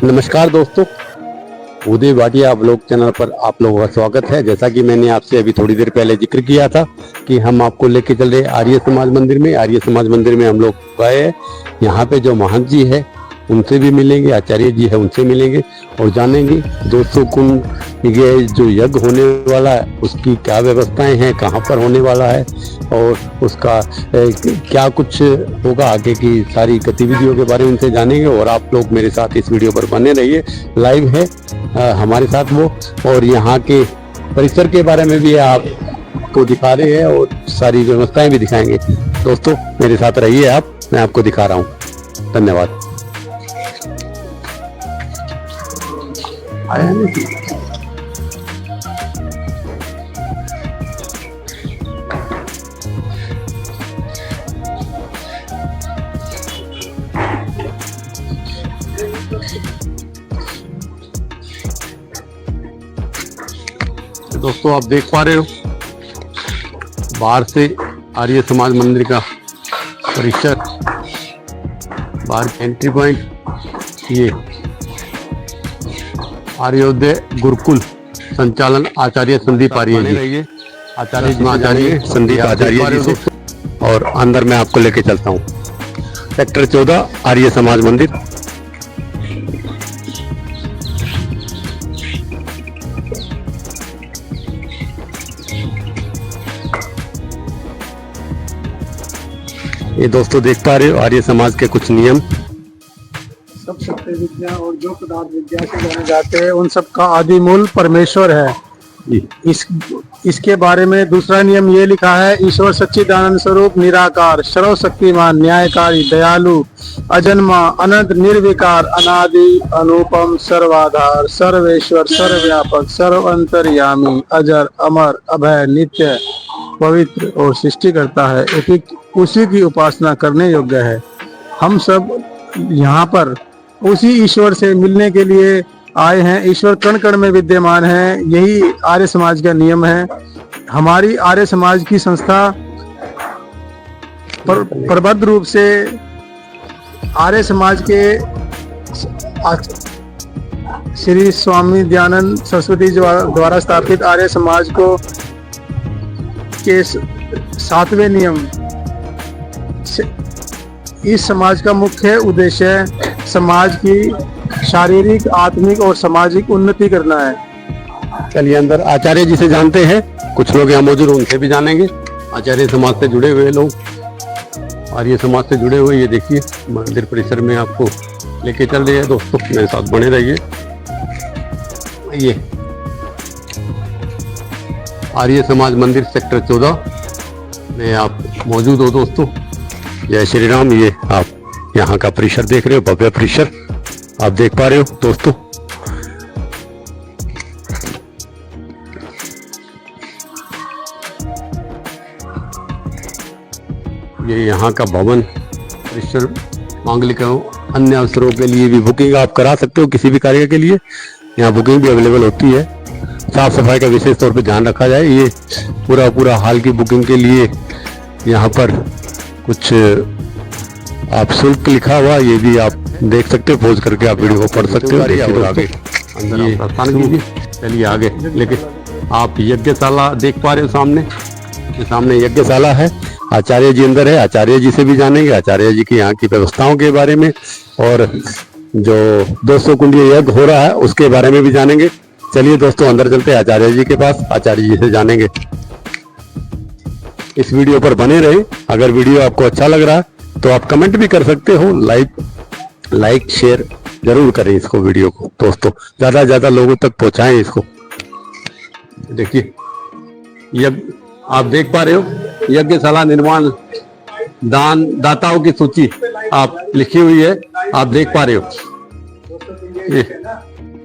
नमस्कार दोस्तों, उदय Bhatia blog channel पर आप लोगों का स्वागत है। जैसा कि मैंने आपसे अभी थोड़ी देर पहले जिक्र किया था कि हम आपको लेके चल रहे आर्य समाज मंदिर में। आर्य समाज मंदिर में हम लोग गए हैं। यहाँ पे जो महंत जी है उनसे भी मिलेंगे, आचार्य जी है उनसे मिलेंगे और जानेंगे 200 कुंड ये जो यज्ञ होने वाला है उसकी क्या व्यवस्थाएं हैं, कहाँ पर होने वाला है और उसका क्या कुछ होगा, आगे की सारी गतिविधियों के बारे में उनसे जानेंगे। और आप लोग मेरे साथ इस वीडियो पर बने रहिए, लाइव है हमारे साथ वो, और यहाँ के परिसर के बारे में भी आपको दिखा रहे हैं और सारी व्यवस्थाएं भी दिखाएंगे। दोस्तों मेरे साथ रहिए आप, मैं आपको दिखा रहा हूँ। धन्यवाद। आया नहीं दोस्तों, आप देख पा रहे हो बाहर से आर्य समाज मंदिर का परिसर, बाहर एंट्री पॉइंट। ये आर्योदय गुरुकुल संचालन आचार्य संदीप आर्य जी, आचार्य संदीप आचार्य जी से, और अंदर मैं आपको लेके चलता हूँ। सेक्टर 14 आर्य समाज मंदिर। ये दोस्तों देख पा रहे हो आर्य समाज के कुछ नियम। सब सत्य विद्या और जो पदार्थ विद्या से जाने जाते हैं उन सब का आदि मूल परमेश्वर है। इसके बारे में दूसरा नियम ये लिखा है, ईश्वर सच्चिदानंद स्वरूप निराकार सर्वशक्तिमान न्यायकारी दयालु अजन्मा अनंत निर्विकार अनादि अनुपम सर्वाधार सर्वेश्वर सर्वव्यापक सर्वअंतर्यामी अजर अमर अभय नित्य पवित्र और सृष्टि करता है, उसी की उपासना करने योग्य है। हम सब यहाँ पर उसी ईश्वर से मिलने के लिए आए हैं। ईश्वर कण कण में विद्यमान है, यही आर्य समाज का नियम है। हमारी आर्य समाज की संस्था प्रबद्ध रूप से आर्य समाज के श्री स्वामी दयानंद सरस्वती द्वारा स्थापित आर्य समाज को के 7वें नियम, इस समाज का मुख्य उद्देश्य समाज की शारीरिक, आत्मिक और सामाजिक उन्नति करना है। चलिए अंदर आचार्य जी से जानते हैं, कुछ लोग यहाँ मौजूद, उनसे भी जानेंगे। आचार्य समाज से जुड़े हुए लोग, आर्य समाज से जुड़े हुए, ये देखिए मंदिर परिसर में आपको लेके चल रहे हैं। दोस्तों मेरे साथ बने रहिए। ये आर्य समाज मंदिर सेक्टर 14 में आप मौजूद हो दोस्तों। जय श्री राम। ये आप यहाँ का परिसर देख रहे हो, भव्य परिसर आप देख पा रहे हो दोस्तों। ये यहाँ का भवन परिसर, मांगलिक अन्य अवसरों के लिए भी बुकिंग आप करा सकते हो। किसी भी कार्य के लिए यहाँ बुकिंग भी अवेलेबल होती है। साफ सफाई का विशेष तौर पे ध्यान रखा जाए। ये पूरा हाल की बुकिंग के लिए यहाँ पर कुछ आप शुल्क लिखा हुआ, ये भी आप देख सकते हो, पोज करके आप वीडियो को पढ़ सकते हो। आगे अंदर प्रस्थान कीजिए। चलिए आगे, लेकिन आप यज्ञशाला देख पा रहे हो सामने, ये सामने यज्ञशाला है। आचार्य जी अंदर है, आचार्य जी से भी जानेंगे, आचार्य जी की यहाँ की व्यवस्थाओं के बारे में, और जो 200 कुंडीय यज्ञ हो रहा है उसके बारे में भी जानेंगे। चलिए दोस्तों अंदर चलते हैं आचार्य जी के पास, आचार्य जी से जानेंगे। इस वीडियो पर बने रहे। अगर वीडियो आपको अच्छा लग रहा है तो आप कमेंट भी कर सकते हो। लाइक शेयर जरूर करें इसको, वीडियो को दोस्तों, ज्यादा से ज्यादा लोगों तक पहुंचाएं इसको। देखिए यज्ञ आप देख पा रहे हो, यज्ञशाला निर्माण दान दाताओं की सूची आप लिखी हुई है, आप देख पा रहे हो।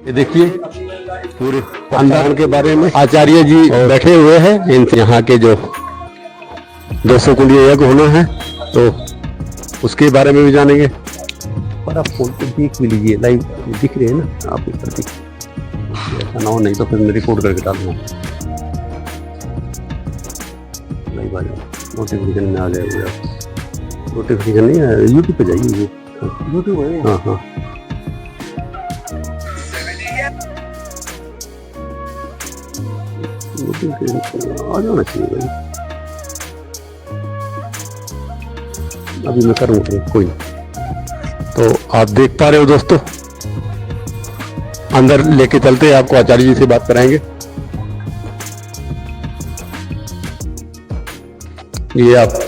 ये देखिए पूरे अंदर के बारे में आचार्य जी बैठे हुए हैं। इनसे यहाँ के जो 200 कुंडीय यज्ञ होना है तो उसके बारे में भी जानेंगे। पर आप फोन पे देख भी लीजिए, लाइव दिख रहे हैं ना आप इस पर, ऐसा ना हो नहीं तो फिर मैं रिकॉर्ड करके डालूंगा। लाइव आ जाओ, नोटिफिकेशन में आ जाएगा। नोटिफिकेशन नहीं है, यूट्यूब पे जाइए ये। यूट्यूब है। हाँ हाँ आ जाना चाहिए भाई। अभी मैं करूँगा, कोई नहीं। तो आप देख पा रहे हो दोस्तों, अंदर लेके चलते हैं, आपको आचार्य जी से बात कराएंगे। ये आप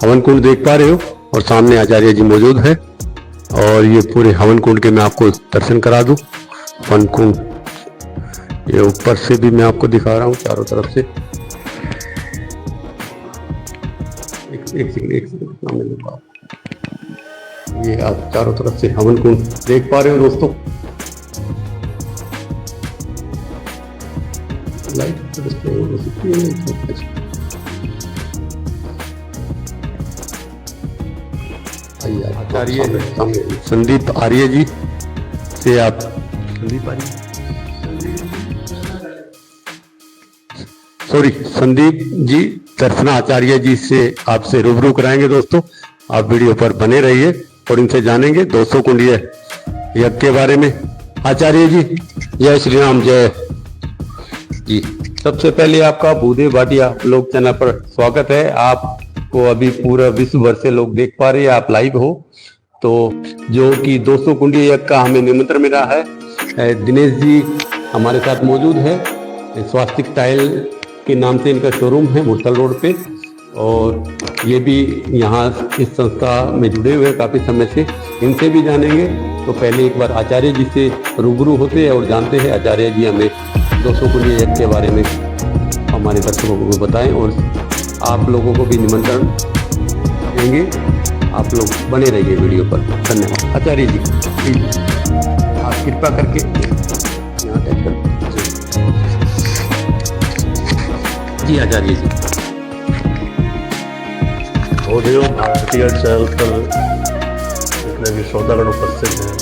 हवन कुंड देख पा रहे हो और सामने आचार्य जी मौजूद है। और ये पूरे हवन कुंड के मैं आपको दर्शन करा दूं। हवन कुंड ये ऊपर से भी मैं आपको दिखा रहा हूँ चारों तरफ से। एक सेकंड ये आप चारों तरफ से हवन कुंड देख पा रहे हो दोस्तों। लाइट हो सकती है। आचार्य संदीप आर्य जी से आप संदीप जी दर्शना आचार्य जी से आपसे रूबरू कराएंगे दोस्तों। आप वीडियो पर बने रहिए और इनसे जानेंगे 200 कुंडीय यज्ञ के बारे में। आचार्य जी जय श्री राम। जय जी। सबसे पहले आपका भूदेव भाटिया लोक चैनल पर स्वागत है। आपको अभी पूरा विश्व भर से लोग देख पा रहे हैं, आप लाइव हो। तो जो कि 200 कुंडीय यज्ञ का हमें निमंत्रण मिला है। दिनेश जी हमारे साथ मौजूद है। स्वास्तिक टाइल के नाम से इनका शोरूम है मुरथल रोड पे, और ये भी यहाँ इस संस्था में जुड़े हुए हैं काफ़ी समय से। इनसे भी जानेंगे। तो पहले एक बार आचार्य जी से रूबरू होते हैं और जानते हैं। आचार्य जी हमें 200 कुंडीय यज्ञ के बारे में हमारे दर्शकों को बताएं और आप लोगों को भी निमंत्रण देंगे। आप लोग बने रहिए वीडियो पर। धन्यवाद। आचार्य जी प्लीज आप कृपा करके यहाँ टैग कर। जी आचार्य जी। भूदेव भारतीय चैनल पर जितने भी श्रोतागण उपस्थित हैं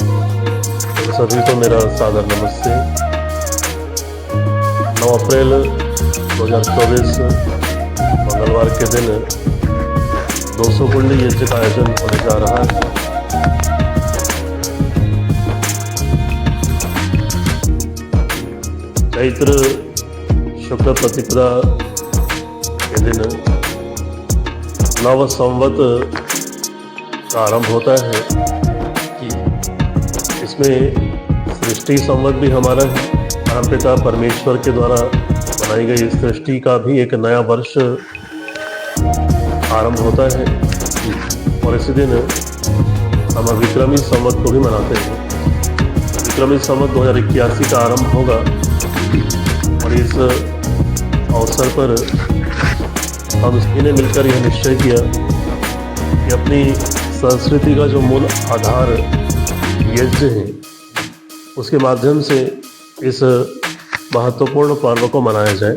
उन सभी को मेरा सादर नमस्ते। 9 अप्रैल 2024 मंगलवार के दिन 200 कुंडी यज्ञ का आयोजन होने जा रहा है। चैत्र शुक्ल प्रतिपदा के दिन नव संवत का आरंभ होता है। इसमें सृष्टि संवत भी हमारा है। परमपिता परमेश्वर के द्वारा बनाई गई सृष्टि का भी एक नया वर्ष आरंभ होता है। और इसी दिन हम विक्रमी संवत को भी मनाते हैं। विक्रमी संवत 2081 का आरंभ होगा। और इस अवसर पर हम सभी ने मिलकर यह निश्चय किया कि अपनी संस्कृति का जो मूल आधार यज्ञ है, उसके माध्यम से इस महत्वपूर्ण पर्व को मनाया जाए।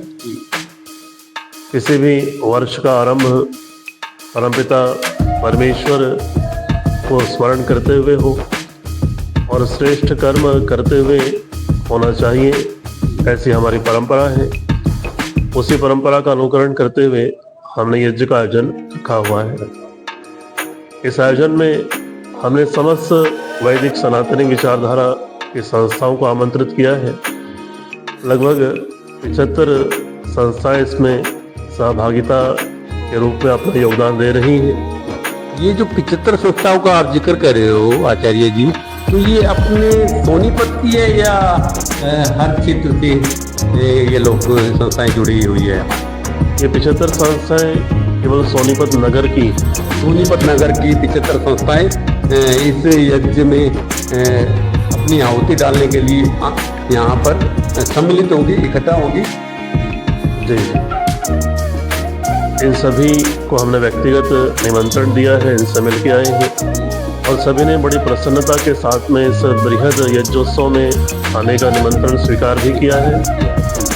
किसी भी वर्ष का आरंभ परमपिता परमेश्वर को स्मरण करते हुए हो और श्रेष्ठ कर्म करते हुए होना चाहिए, ऐसी हमारी परंपरा है। उसी परंपरा का अनुकरण करते हुए हमने यज्ञ का आयोजन रखा हुआ है। इस आयोजन में हमने समस्त वैदिक सनातनी विचारधारा की संस्थाओं को आमंत्रित किया है। लगभग 75 संस्थाएं इसमें सहभागिता के रूप में अपना योगदान दे रही हैं। ये जो 75 संस्थाओं का आप जिक्र कर रहे हो आचार्य जी, तो ये अपने सोनीपत की है या हर क्षेत्र से ये लोग संस्थाएं जुड़ी हुई है? ये 75 संस्थाएं केवल सोनीपत नगर की 75 संस्थाएं इस यज्ञ में अपनी आहुति डालने के लिए यहाँ पर सम्मिलित होंगी, इकट्ठा होंगी। जी, इन सभी को हमने व्यक्तिगत निमंत्रण दिया है। इनसे मिल के आए हैं और सभी ने बड़ी प्रसन्नता के साथ में इस बृहद यज्ञोत्सव में आने का निमंत्रण स्वीकार भी किया है।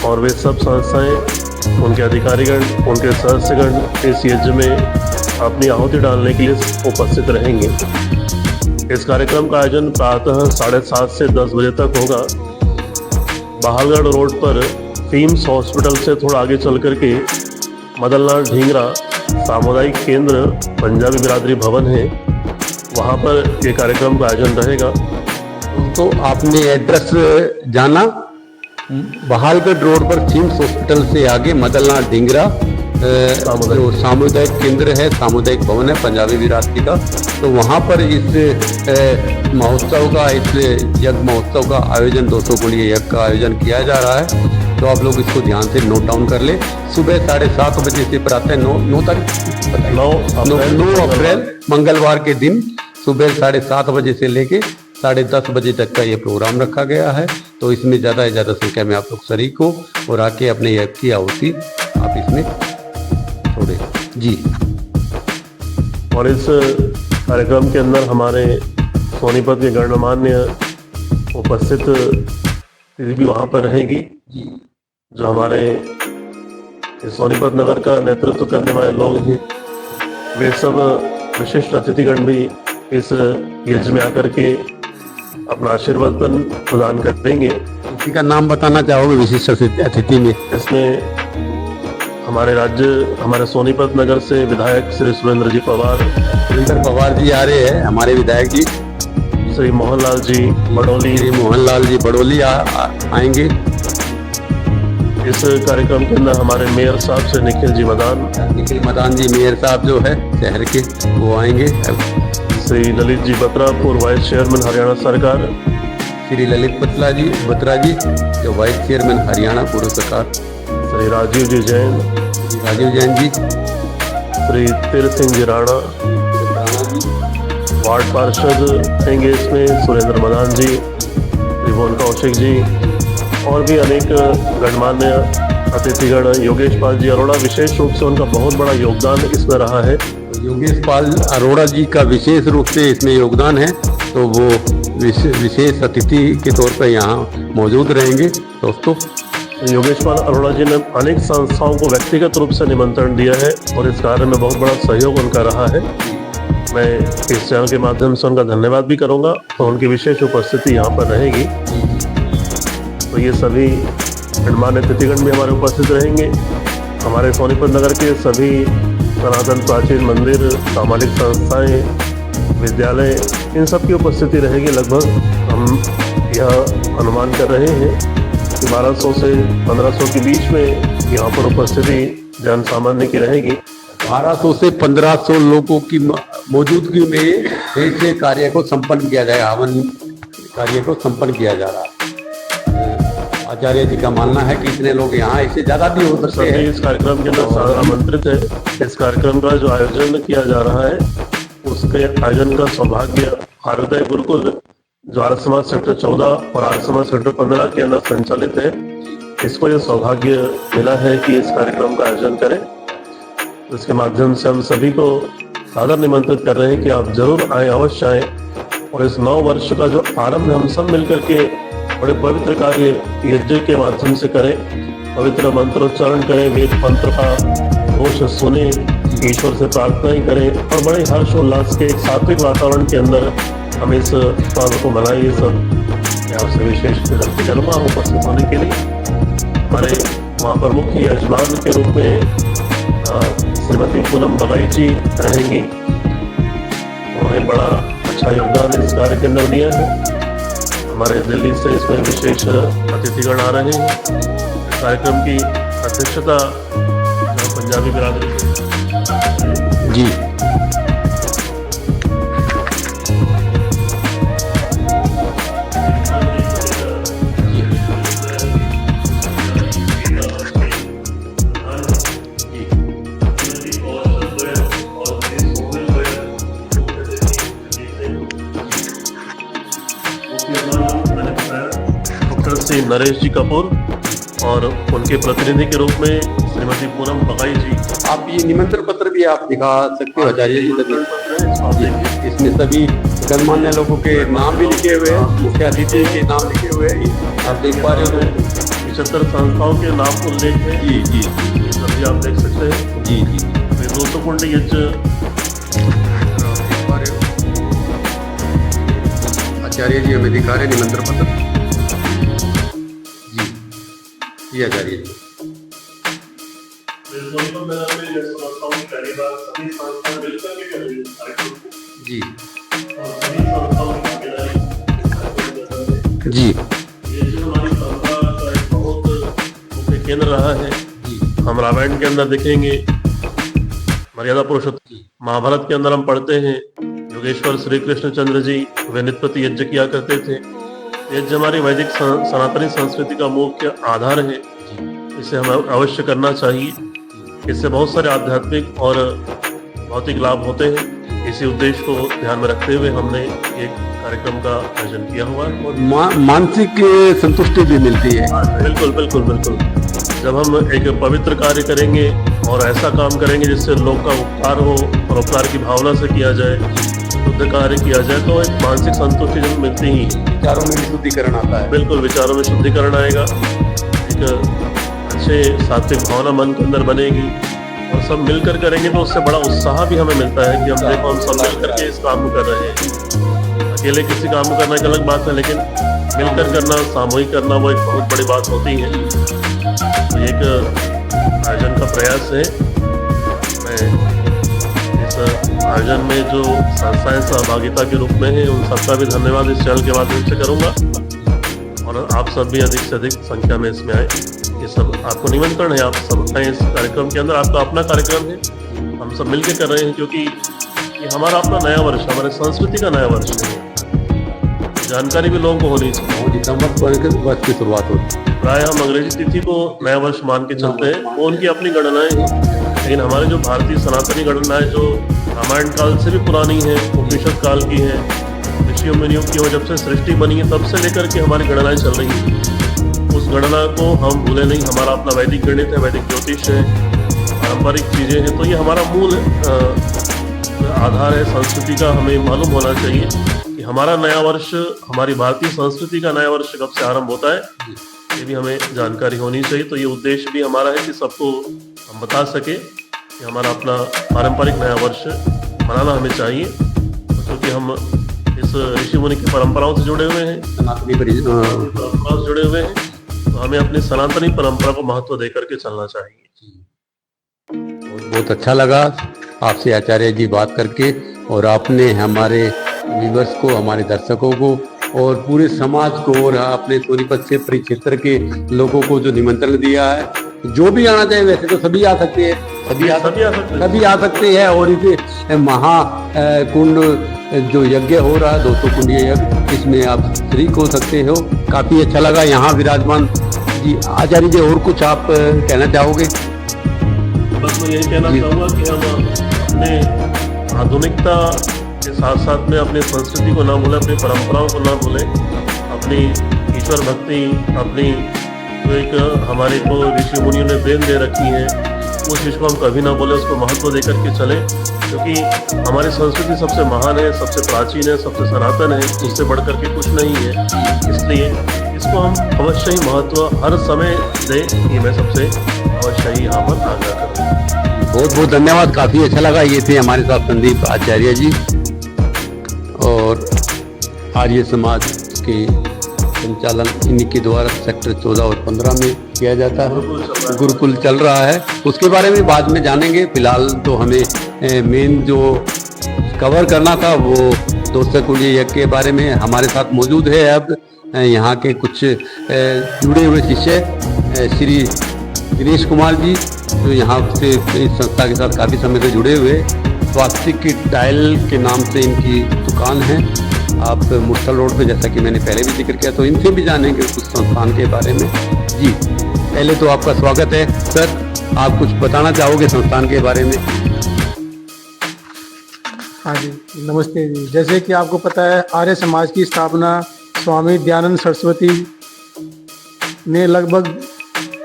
और वे सब संस्थाएं, उनके अधिकारीगण, उनके सदस्यगण इस यज्ञ में अपनी आहुति डालने के लिए उपस्थित रहेंगे। इस कार्यक्रम का आयोजन प्रातः 7:30 से 10 बजे तक होगा। बहालगढ़ रोड पर फिम्स हॉस्पिटल से थोड़ा आगे चल करके मदनलाल ढींगरा सामुदायिक केंद्र पंजाबी बिरादरी भवन है, वहाँ पर ये कार्यक्रम का आयोजन रहेगा। तो आपने एड्रेस जाना, बहालगढ़ रोड पर सिम्स हॉस्पिटल से आगे मदलनाथ ढींगरा जो सामुदायिक केंद्र है, सामुदायिक भवन है पंजाबी बिरादरी का। तो वहाँ पर इस महोत्सव का, इस यज्ञ महोत्सव का आयोजन, 200 कुंडी यज्ञ का आयोजन किया जा रहा है। तो आप लोग इसको ध्यान से नोट डाउन कर ले। सुबह 7:30 बजे से प्रातः 9 अप्रैल मंगलवार के दिन सुबह 7:30 बजे से लेके 10:30 बजे तक का ये प्रोग्राम रखा गया है। तो इसमें ज़्यादा से ज़्यादा संख्या में आप लोग शरीक हो और आके अपने यज्ञ की आहुति आप इसमें छोड़े जी। और इस कार्यक्रम के अंदर हमारे सोनीपत के गणमान्य उपस्थित अतिथि भी वहाँ पर रहेगी, जो हमारे सोनीपत नगर का नेतृत्व करने वाले लोग हैं। वे सब विशिष्ट अतिथिगण भी इस यज्ञ में आकर के अपना आशीर्वाद प्रदान करेंगे। किसी का नाम बताना चाहोगे विशिष्ट अतिथि में? इसमें हमारे सोनीपत नगर से विधायक श्री सुरेंद्र जी पवार जी आ रहे हैं, हमारे विधायक जी श्री मोहनलाल जी बड़ोली आएंगे। इस कार्यक्रम के अंदर हमारे मेयर साहब से निखिल मदान जी मेयर साहब जो है शहर के, वो आएंगे। श्री ललित जी बत्रा, पूर्व वाइस चेयरमैन हरियाणा सरकार। श्री ललित बत्रा जी जो वाइस चेयरमैन हरियाणा पूर्व सरकार। श्री राजीव जैन जी। श्री तिर सिंह जी राणा वार्ड पार्षद रहेंगे इसमें, सुरेंद्र मदान जी, त्रिभुवन कौशिक जी और भी अनेक गणमान्य अतिथिगण। योगेश पाल जी अरोड़ा, विशेष रूप से उनका बहुत बड़ा योगदान इसमें रहा है। योगेश पाल अरोड़ा जी का विशेष रूप से इसमें योगदान है, तो वो विशेष अतिथि के तौर पर यहाँ मौजूद रहेंगे। दोस्तों, योगेश पाल अरोड़ा जी ने अनेक संस्थाओं को व्यक्तिगत रूप से निमंत्रण दिया है और इस कार्य में बहुत बड़ा सहयोग उनका रहा है। मैं इस चैनल के माध्यम से उनका धन्यवाद भी करूंगा और उनकी विशेष उपस्थिति यहाँ पर रहेगी। तो ये सभी गणमान्य अतिथिगण भी हमारे उपस्थित रहेंगे। हमारे सोनीपत नगर के सभी सनातन प्राचीन मंदिर, सामाजिक संस्थाएं, विद्यालय, इन सब की उपस्थिति रहेगी। लगभग हम यह अनुमान कर रहे हैं कि 1200 से 1500 के बीच में यहाँ पर उपस्थिति जन सामान्य की रहेगी। 1200 से 1500 लोगों की मौजूदगी में ऐसे कार्य को संपन्न किया जाएगा, हवन कार्य को संपन्न किया जा रहा है। आचार्य जी का मानना है कि इतने लोग यहाँ, इससे ज्यादा भी हो सकते हैं। इस कार्यक्रम के अंदर आमंत्रित है। इस कार्यक्रम का जो आयोजन किया जा रहा है, उसके आयोजन का सौभाग्य हृदय गुरुकुल जो आर्य समाज सेक्टर 14 और आर्य समाज सेक्टर 15 के अंदर संचालित है, इसको यह सौभाग्य मिला है कि इस कार्यक्रम का आयोजन करें। इसके माध्यम से हम सभी को सादर निमंत्रित कर रहे हैं कि आप जरूर आए, अवश्य आए और इस 9 वर्ष का जो आरंभ हम सब मिलकर के बड़े पवित्र कार्य यज्ञ के माध्यम से करें, पवित्र मंत्रोच्चारण करें, वेद मंत्र का घोष सुने, ईश्वर से प्रार्थनाएं करें और बड़े हर्षोल्लास के एक सात्विक वातावरण के अंदर हम इस पर्व को मनाएं। ये सब मैं आपसे विशेष विनती करूँगा उपस्थित होने के लिए। हमारे वहाँ पर मुख्य यजमान के रूप में श्रीमती पूनम बगाई जी रहेंगी। उन्होंने बड़ा अच्छा योगदान इस कार्य के अंदर दिया है। हमारे दिल्ली से इसमें विशेष अतिथिगण आ रहे हैं। इस कार्यक्रम की अध्यक्षता पंजाबी बिरादरी जी श्री नरेश जी कपूर और उनके प्रतिनिधि के रूप में श्रीमती पूनम बगाई जी। आप ये निमंत्रण पत्र भी आप दिखा सकते हो आचार्य जी। इसमें सभी गणमान्य लोगों के नाम भी लिखे हुए हैं, मुख्य अतिथि के नाम लिखे हुए हैं। आप देख पा रहे हो 75 संस्थाओं के नाम उल्लेख है। जी ये सभी आप देख सकते हैं। जी 200 कुंडी यज्ञ आचार्य जी हमें दिखा रहे निमंत्रण पत्र। जी आचार्य जी। पहली बार सभी संस्थाएं मिलकर के कर रही है कार्यक्रम को जी और सभी संस्थाओं की भागीदारी इस कार्यक्रम के अंदर है। जी ये जो हमारी परंपरा का एक बहुत मुख्य केंद्र रहा है। हम रामायण के अंदर देखेंगे, मर्यादा पुरुषोत्तम महाभारत के अंदर हम पढ़ते हैं, योगेश्वर श्री कृष्ण चंद्र जी वेनितपति यज्ञ किया करते थे। यज्ञ हमारी वैदिक सनातनी संस्कृति का मुख्य आधार है। इसे हमें अवश्य करना चाहिए। इससे बहुत सारे आध्यात्मिक और भौतिक लाभ होते हैं। इसी उद्देश्य को ध्यान में रखते हुए हमने एक कार्यक्रम का आयोजन किया हुआ है। और मानसिक संतुष्टि भी मिलती है। बिल्कुल बिल्कुल बिल्कुल। जब हम एक पवित्र कार्य करेंगे और ऐसा काम करेंगे जिससे लोग का उपकार हो और उपकार की भावना से किया जाए, शुद्ध कार्य किया जाए, तो एक मानसिक संतुष्टि जब मिलती ही विचारों में भी शुद्धिकरण आता है। बिल्कुल विचारों में शुद्धिकरण आएगा, एक अच्छे सात्विक भावना मन के अंदर बनेगी और सब मिलकर करेंगे तो उससे बड़ा उत्साह भी हमें मिलता है कि हम देखो हम सब मिलकर के इस काम को कर रहे हैं। अकेले किसी काम को करना एक अलग बात है, लेकिन मिलकर करना, सामूहिक करना, वो एक बहुत बड़ी बात होती है। तो एक आयोजन का प्रयास है। मैं इस आयोजन में जो संस्थाएं सहभागिता के रूप में हैं उन सबका भी धन्यवाद इस चैनल के माध्यम से करूंगा और आप सब भी अधिक से अधिक संख्या में इसमें आए। ये सब आपको निमंत्रण है, आप सब आए इस कार्यक्रम के अंदर। आपका अपना कार्यक्रम है, हम सब मिलकर कर रहे हैं क्योंकि ये हमारा अपना नया वर्ष, हमारे संस्कृति का नया वर्ष है। जानकारी भी लोगों को होनी चाहिए। वर्ष की शुरुआत होती है। प्राय हम अंग्रेजी तिथि को नया वर्ष मान के चलते हैं, वो उनकी अपनी गणनाएं हैं। लेकिन हमारे जो भारतीय सनातनी गणनाएं जो रामायण काल से भी पुरानी है, उपनिषद काल की है, ऋषियों मुनियों की, जब से सृष्टि बनी है तब से लेकर के हमारी गणनाएं चल रही हैं। उस गणना को हम भूले नहीं। हमारा अपना वैदिक गणित है, वैदिक ज्योतिष है, पारंपरिक चीजें हैं। तो ये हमारा मूल आधार है संस्कृति का। हमें मालूम होना चाहिए कि हमारा नया वर्ष, हमारी भारतीय संस्कृति का नया वर्ष कब से आरंभ होता है, ये भी हमें जानकारी होनी चाहिए। तो ये उद्देश्य भी हमारा है कि सबको हम बता सके कि हमारा अपना पारंपरिक नया वर्ष मनाना हमें चाहिए, क्योंकि हम इस ऋषि मुनि की परंपराओं से जुड़े हुए हैं, सनातनी परंपराओं से जुड़े हुए हैं। तो हमें अपनी सनातनी परंपरा को महत्व देकर के चलना चाहिए। बहुत अच्छा लगा आपसे आचार्य जी बात करके, और आपने हमारे व्यूअर्स को, हमारे दर्शकों को और पूरे समाज को और अपने सोनीपत से परिक्षेत्र के लोगों को जो निमंत्रण दिया है, जो भी आना चाहे, वैसे तो सभी आ सकते हैं, सभी आ सकते हैं। और इसे महाकुंड जो यज्ञ हो रहा है, 200 कुंडीय यज्ञ, इसमें आप शरीक हो सकते हो। काफी अच्छा लगा यहाँ विराजमान जी। आचार्य जी और कुछ आप कहना चाहोगे? बस मैं यही कहना चाहूँगा कि हम अपने आधुनिकता के साथ साथ में अपनी संस्कृति को ना भूलें, अपनी परंपराओं को ना भूलें, अपनी ईश्वर भक्ति, अपनी जो एक हमारे को ऋषि मुनियों ने देन दे रखी है, उस चीज़ को हम कभी ना भूलें, उसको महत्व देकर के चलें। क्योंकि हमारी संस्कृति सबसे महान है, सबसे प्राचीन है, सबसे सनातन है, उससे बढ़कर के कुछ नहीं है। इसलिए इसको हम अवश्य ही महत्व हर समय दें, ये मैं सबसे अवश्य ही यहाँ पर आग्रह करूँगा। बहुत बहुत धन्यवाद, काफ़ी अच्छा लगा। ये थे हमारे साथ संदीप आचार्य जी, और आर्य समाज के संचालन इन्हीं के द्वारा सेक्टर 14 और 15 में किया जाता है। गुरुकुल चल रहा है, उसके बारे में बाद में जानेंगे। फिलहाल तो हमें मेन जो कवर करना था वो 200 कुंडीय यज्ञ के बारे में। हमारे साथ मौजूद है अब यहाँ के कुछ जुड़े हुए शिष्य, श्री दिनेश कुमार जी, जो यहाँ से इस संस्था के साथ काफ़ी समय से जुड़े हुए। स्वास्तिक टाइल के नाम से इनकी दुकान है, आप मुस्टल रोड पे, जैसा कि मैंने पहले भी जिक्र किया। तो इनसे भी जानेंगे कुछ संस्थान के बारे में। जी, पहले तो आपका स्वागत है सर, आप कुछ बताना चाहोगे संस्थान के बारे में? हाँ जी, नमस्ते जी। जैसे कि आपको पता है, आर्य समाज की स्थापना स्वामी दयानंद सरस्वती ने लगभग,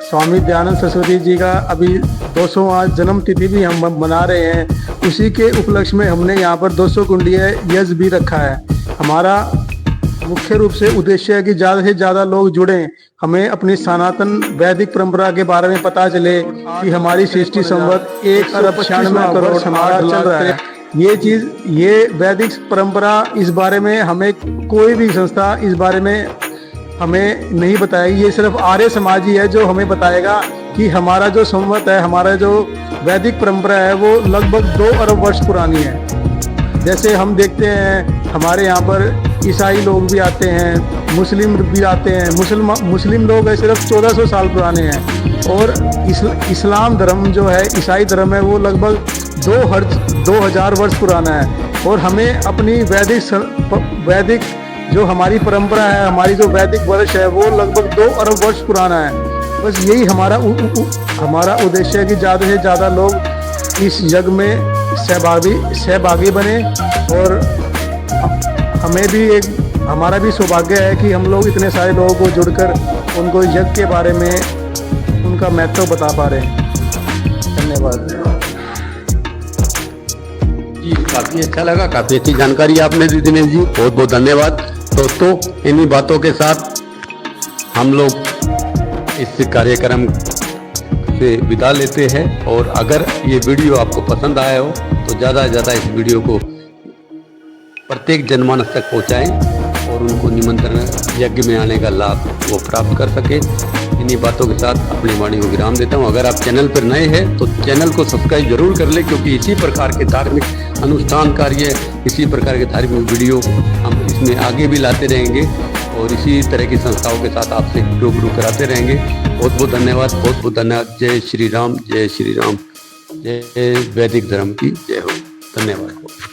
स्वामी दयानंद सरस्वती जी का अभी 200वां जन्म तिथि भी हम मना रहे हैं। उसी के उपलक्ष्य में हमने यहाँ पर 200 कुंडीय यज्ञ भी रखा है। हमारा मुख्य रूप से उद्देश्य है कि ज़्यादा से ज़्यादा लोग जुड़ें, हमें अपनी सनातन वैदिक परंपरा के बारे में पता चले कि हमारी सृष्टि संवत 196 करोड़ समाज चल रहा है। ये चीज़, ये वैदिक परंपरा, इस बारे में हमें कोई भी संस्था इस बारे में हमें नहीं बताएगी। ये सिर्फ आर्य समाज ही है जो हमें बताएगा कि हमारा जो संवत है, हमारा जो वैदिक परंपरा है वो लगभग 2 अरब वर्ष पुरानी है। जैसे हम देखते हैं हमारे यहाँ पर ईसाई लोग भी आते हैं, मुस्लिम भी आते हैं। मुस्लिम लोग है सिर्फ 1400 साल पुराने हैं, और इस्लाम धर्म जो है, ईसाई धर्म है, वो लगभग 2000 वर्ष पुराना है। और हमें अपनी वैदिक जो हमारी परंपरा है, हमारी जो वैदिक वर्ष है, वो लगभग 2 अरब वर्ष पुराना है। बस यही हमारा उद्देश्य है कि ज़्यादा से ज़्यादा लोग इस यज्ञ में सहभागी बने, और हमें भी हमारा भी सौभाग्य है कि हम लोग इतने सारे लोगों को जुड़कर उनको यज्ञ के बारे में उनका महत्व बता पा रहे हैं। धन्यवाद जी, काफ़ी अच्छा लगा, काफ़ी अच्छी जानकारी आपने दी दिनेश जी, बहुत बहुत धन्यवाद। दोस्तों, इन्हीं बातों के साथ हम लोग इस कार्यक्रम से विदा लेते हैं। और अगर ये वीडियो आपको पसंद आया हो तो ज़्यादा से ज़्यादा इस वीडियो को प्रत्येक जनमानस तक पहुँचाएं और उनको निमंत्रण यज्ञ में आने का लाभ वो प्राप्त कर सके। इन्हीं बातों के साथ अपनी वाणी को विराम देता हूँ। अगर आप चैनल पर नए हैं तो चैनल को सब्सक्राइब जरूर कर लें, क्योंकि इसी प्रकार के धार्मिक अनुष्ठान कार्य, इसी प्रकार के धार्मिक वीडियो हम इसमें आगे भी लाते रहेंगे और इसी तरह की संस्थाओं के साथ आपसे रूबरू कराते रहेंगे। बहुत बहुत धन्यवाद, बहुत बहुत धन्यवाद। जय श्री राम, जय श्री राम, जय वैदिक धर्म की जय हो। धन्यवाद।